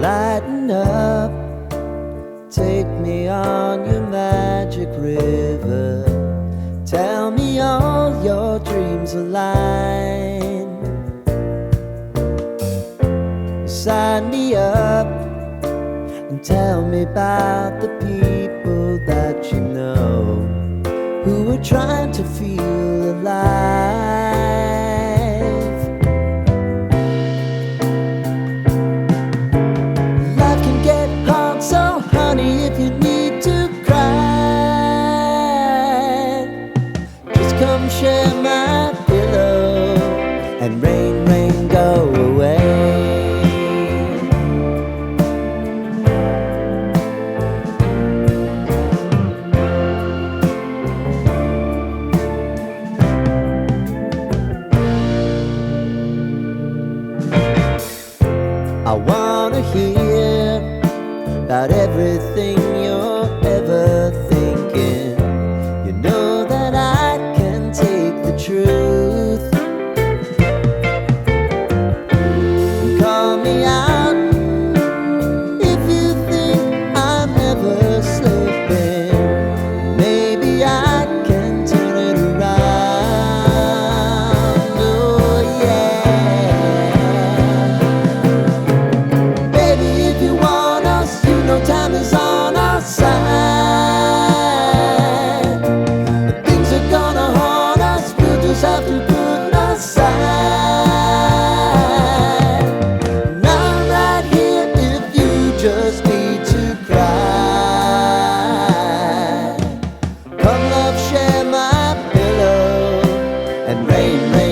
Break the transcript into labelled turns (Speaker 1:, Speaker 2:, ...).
Speaker 1: Lighten up, take me on your magic river. Tell me all your dreams align. Sign me up and tell me about the people that you know who are trying to feel alive. Life can get hard, so honey, if you need to cry, just come share my pillow and rain, rain, go away. I wanna hear about everything you're ever thinking. You know that I can take the truth. Call me out if you think I'm ever slipping. Maybe I can turn it around. Oh yeah. Baby, if you want us, you know time is on our side. If things are gonna haunt us, we'll just have to put aside. And I'm right here if you just need to cry. Come love, share my pillow and rain, rain.